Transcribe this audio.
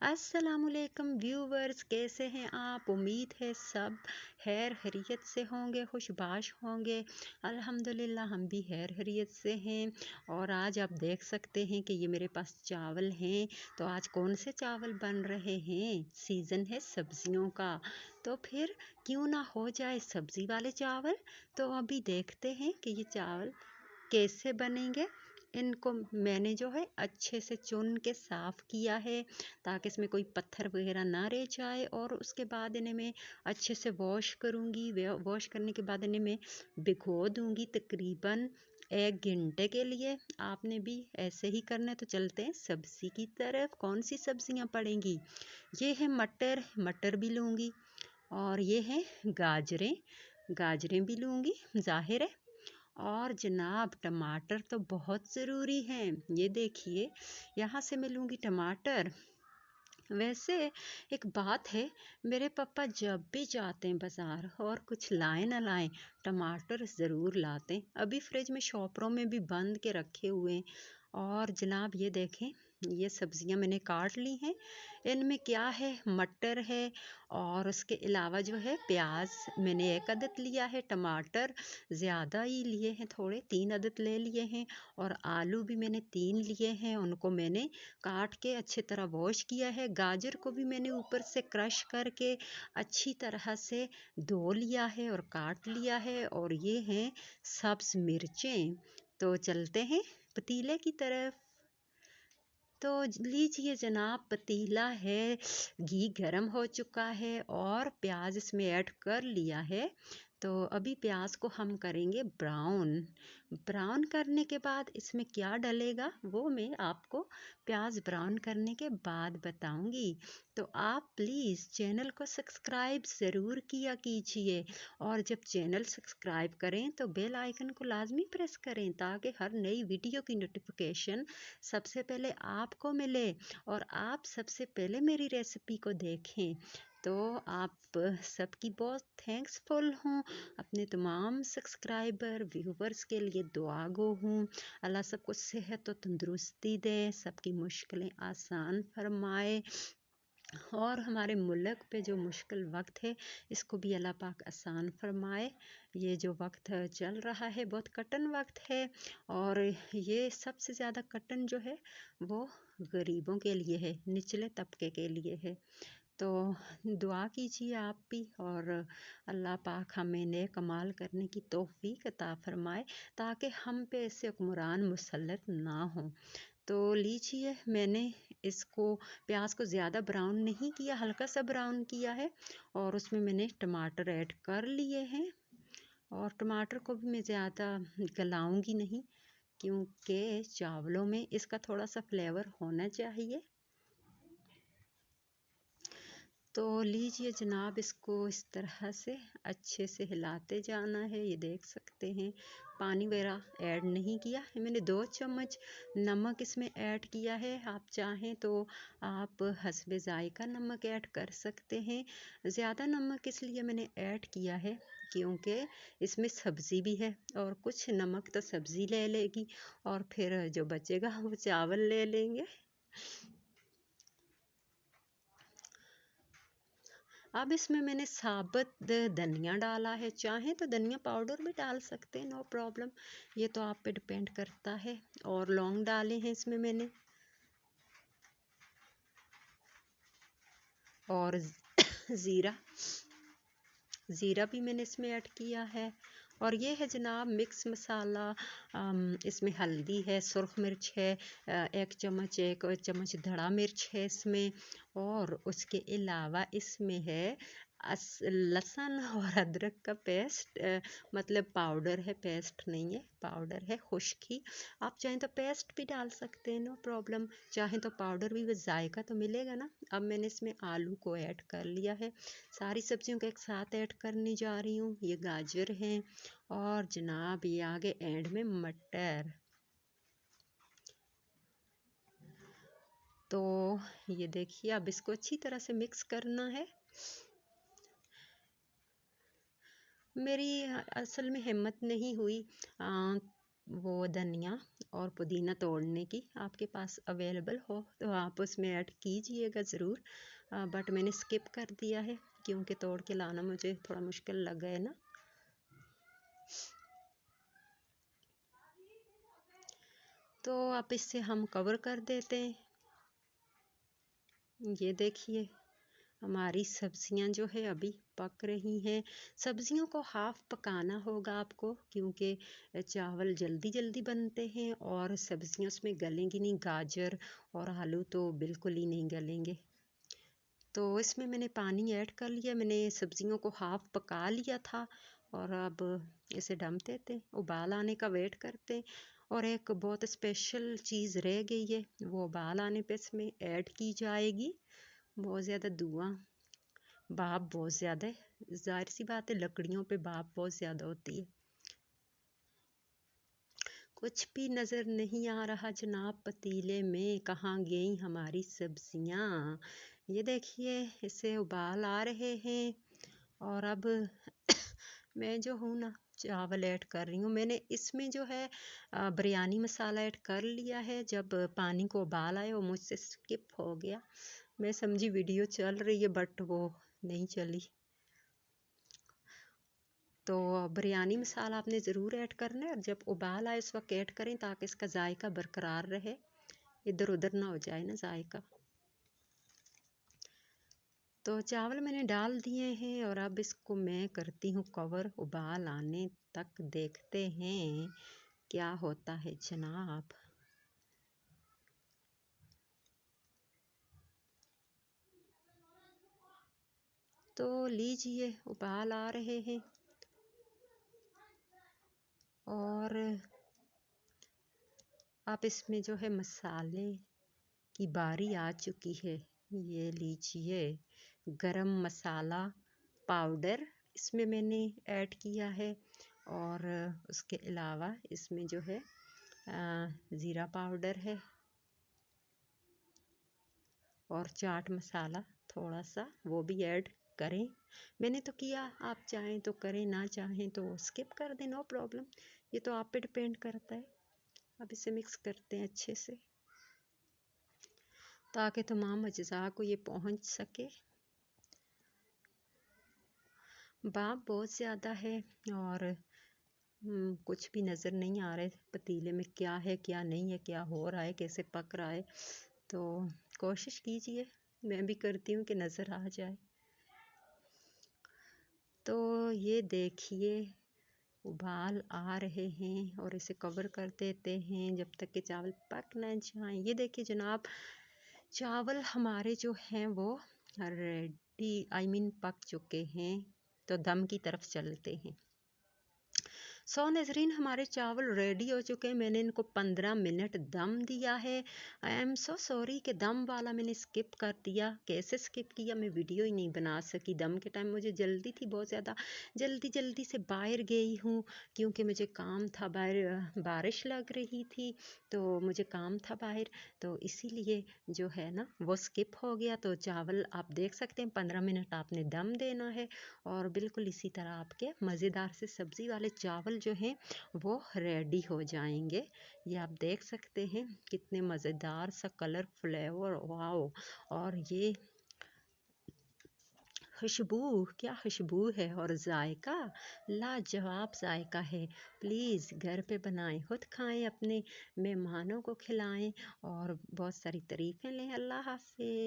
अस्सलामुअलैकुम व्यूवर्स, कैसे हैं आप? उम्मीद है सब खैर खैरियत से होंगे, खुशबाश होंगे। अल्हम्दुलिल्लाह हम भी खैर खैरियत से हैं। और आज आप देख सकते हैं कि ये मेरे पास चावल हैं। तो आज कौन से चावल बन रहे हैं? सीज़न है सब्जियों का, तो फिर क्यों ना हो जाए सब्ज़ी वाले चावल। तो अभी देखते हैं कि ये चावल कैसे बनेंगे। इनको मैंने जो है अच्छे से चुन के साफ़ किया है ताकि इसमें कोई पत्थर वगैरह ना रह जाए। और उसके बाद इन्हें मैं अच्छे से वॉश करूँगी। वॉश करने के बाद इन्हें मैं भिगो दूँगी तकरीबन 1 घंटे के लिए। आपने भी ऐसे ही करना है। तो चलते हैं सब्ज़ी की तरफ। कौन सी सब्जियां पड़ेंगी? ये है मटर, मटर भी लूँगी। और ये है गाजरें, गाजरें भी लूँगी ज़ाहिर है। और जनाब टमाटर तो बहुत ज़रूरी हैं। ये देखिए, यहाँ से मैं लूँगी टमाटर। वैसे एक बात है, मेरे पापा जब भी जाते हैं बाज़ार और कुछ लाएं ना लाएं, टमाटर ज़रूर लाते हैं। अभी फ्रिज में शॉपरों में भी बंद के रखे हुए हैं। और जनाब ये देखें, ये सब्जियां मैंने काट ली हैं। इनमें क्या है, मटर है और उसके अलावा जो है प्याज मैंने 1 अदद लिया है। टमाटर ज़्यादा ही लिए हैं, थोड़े 3 अदद ले लिए हैं। और आलू भी मैंने 3 लिए हैं, उनको मैंने काट के अच्छी तरह वॉश किया है। गाजर को भी मैंने ऊपर से क्रश करके अच्छी तरह से धो लिया है और काट लिया है। और ये हैं सब्ज मिर्चें। तो चलते हैं पतीले की तरफ। तो लीजिए जनाब, पतीला है, घी गरम हो चुका है और प्याज इसमें ऐड कर लिया है। तो अभी प्याज को हम करेंगे ब्राउन। ब्राउन करने के बाद इसमें क्या डलेगा वो मैं आपको प्याज ब्राउन करने के बाद बताऊंगी। तो आप प्लीज़ चैनल को सब्सक्राइब ज़रूर किया कीजिए। और जब चैनल सब्सक्राइब करें तो बेल आइकन को लाजमी प्रेस करें ताकि हर नई वीडियो की नोटिफिकेशन सबसे पहले आपको मिले और आप सबसे पहले मेरी रेसिपी को देखें। तो आप सबकी बहुत थैंक्सफुल हूँ। अपने तमाम सब्सक्राइबर व्यूवर्स के लिए दुआ गो हूँ। अल्लाह सबको सेहत और तंदुरुस्ती दे, सबकी मुश्किलें आसान फरमाए। और हमारे मुल्क पे जो मुश्किल वक्त है इसको भी अल्लाह पाक आसान फरमाए। ये जो वक्त चल रहा है बहुत कठिन वक्त है। और ये सबसे ज़्यादा कठिन जो है वो गरीबों के लिए है, निचले तबके के लिए है। तो दुआ कीजिए आप भी। और अल्लाह पाक हमें नेक कमाल करने की तौफीक अता फरमाए ताकि हम पे ऐसे हुक्मरान मुसल्लत ना हों। तो लीजिए, मैंने इसको प्याज को ज़्यादा ब्राउन नहीं किया, हल्का सा ब्राउन किया है। और उसमें मैंने टमाटर ऐड कर लिए हैं। और टमाटर को भी मैं ज़्यादा गलाऊंगी नहीं क्योंकि चावलों में इसका थोड़ा सा फ्लेवर होना चाहिए। तो लीजिए जनाब, इसको इस तरह से अच्छे से हिलाते जाना है। ये देख सकते हैं पानी वगैरह ऐड नहीं किया है मैंने। 2 चम्मच नमक इसमें ऐड किया है। आप चाहें तो आप हस्बे जायका नमक ऐड कर सकते हैं। ज़्यादा नमक इसलिए मैंने ऐड किया है क्योंकि इसमें सब्ज़ी भी है और कुछ नमक तो सब्ज़ी ले लेगी और फिर जो बचेगा वो चावल ले लेंगे। अब इसमें मैंने साबुत धनिया डाला है, चाहें तो धनिया पाउडर भी डाल सकते हैं, नो प्रॉब्लम। ये तो आप पे डिपेंड करता है। और लौंग डाले हैं इसमें मैंने। और ज़ीरा, ज़ीरा भी मैंने इसमें ऐड किया है। और ये है जनाब मिक्स मसाला। इसमें हल्दी है, सुरख मिर्च है, 1 चम्मच धड़ा मिर्च है इसमें। और उसके अलावा इसमें है लहसुन और अदरक का पेस्ट, मतलब पाउडर है, पेस्ट नहीं है, पाउडर है खुश्की। आप चाहें तो पेस्ट भी डाल सकते हैं, नो प्रॉब्लम। चाहें तो पाउडर भी, बस जायका तो मिलेगा ना। अब मैंने इसमें आलू को ऐड कर लिया है। सारी सब्जियों को एक साथ ऐड करने जा रही हूँ। ये गाजर है और जनाब ये आगे एंड में मटर। तो ये देखिए, अब इसको अच्छी तरह से मिक्स करना है। मेरी असल में हिम्मत नहीं हुई वो धनिया और पुदीना तोड़ने की आपके पास अवेलेबल हो तो आप उसमें ऐड कीजिएगा ज़रूर। बट मैंने स्किप कर दिया है क्योंकि तोड़ के लाना मुझे थोड़ा मुश्किल लग गया ना। तो अब इससे हम कवर कर देते हैं। ये देखिए हमारी सब्जियां जो है अभी पक रही हैं। सब्जियों को हाफ पकाना होगा आपको क्योंकि चावल जल्दी जल्दी बनते हैं और सब्जियां उसमें गलेंगी नहीं। गाजर और आलू तो बिल्कुल ही नहीं गलेंगे। तो इसमें मैंने पानी ऐड कर लिया। मैंने सब्जियों को हाफ पका लिया था और अब इसे दम देते हैं, उबाल आने का वेट करते हैं। और एक बहुत स्पेशल चीज़ रह गई है, वो उबाल आने पे इसमें ऐड की जाएगी। बहुत ज़्यादा धुआं, भाप बहुत ज़्यादा है। जाहिर सी बात है लकड़ियों पे भाप बहुत ज़्यादा होती है। कुछ भी नज़र नहीं आ रहा जनाब पतीले में, कहाँ गई हमारी सब्जियाँ। ये देखिए इसे उबाल आ रहे हैं और अब मैं जो हूँ ना चावल ऐड कर रही हूँ। मैंने इसमें जो है बिरयानी मसाला ऐड कर लिया है। जब पानी को उबाल आए वो मुझसे स्किप हो गया। मैं समझी वीडियो चल रही है बट वो नहीं चली। तो बिरयानी मसाला आपने ज़रूर ऐड करना है और जब उबाल आए उस वक्त ऐड करें ताकि इसका जायका बरकरार रहे, इधर उधर ना हो जाए ना जायका। तो चावल मैंने डाल दिए हैं और अब इसको मैं करती हूँ कवर। उबाल आने तक देखते हैं क्या होता है जनाब। तो लीजिए उबाल आ रहे हैं और अब इसमें जो है मसाले की बारी आ चुकी है। ये लीजिए गरम मसाला पाउडर इसमें मैंने ऐड किया है और उसके अलावा इसमें जो है ज़ीरा पाउडर है और चाट मसाला थोड़ा सा वो भी ऐड करें। मैंने तो किया, आप चाहें तो करें, ना चाहें तो स्किप कर दें, नो प्रॉब्लम। ये तो आप पे डिपेंड करता है। अब इसे मिक्स करते हैं अच्छे से ताकि तमाम अज्जा को ये पहुंच सके। भाप बहुत ज़्यादा है और कुछ भी नज़र नहीं आ रहा है पतीले में क्या है क्या नहीं है, क्या हो रहा है, कैसे पक रहा है। तो कोशिश कीजिए, मैं भी करती हूँ कि नज़र आ जाए। तो ये देखिए उबाल आ रहे हैं और इसे कवर कर देते हैं जब तक कि चावल पक ना जाए। ये देखिए जनाब चावल हमारे जो हैं वो रेडी पक चुके हैं। तो दम की तरफ चलते हैं। सो नजरीन हमारे चावल रेडी हो चुके हैं। मैंने इनको 15 मिनट दम दिया है। आई एम सो सॉरी कि दम वाला मैंने स्किप कर दिया। कैसे स्किप किया मैं वीडियो ही नहीं बना सकी। दम के टाइम मुझे जल्दी थी बहुत ज़्यादा, जल्दी जल्दी से बाहर गई हूँ क्योंकि मुझे काम था बाहर, बारिश लग रही थी तो मुझे काम था बाहर, तो इसीलिए जो है ना वो स्किप हो गया। तो चावल आप देख सकते हैं 15 मिनट आपने दम देना है और बिल्कुल इसी तरह आपके मज़ेदार से सब्ज़ी वाले चावल जो हैं वो रेडी हो जाएंगे। ये आप देख सकते हैं कितने मज़ेदार सा कलर, फ्लेवर, वाओ। और ये खुशबू, क्या खुशबू है और जायका लाजवाब जायका है। प्लीज़ घर पे बनाएं, खुद खाएं, अपने मेहमानों को खिलाएं और बहुत सारी तारीफ़ें लें। अल्लाह हाफ़िज़।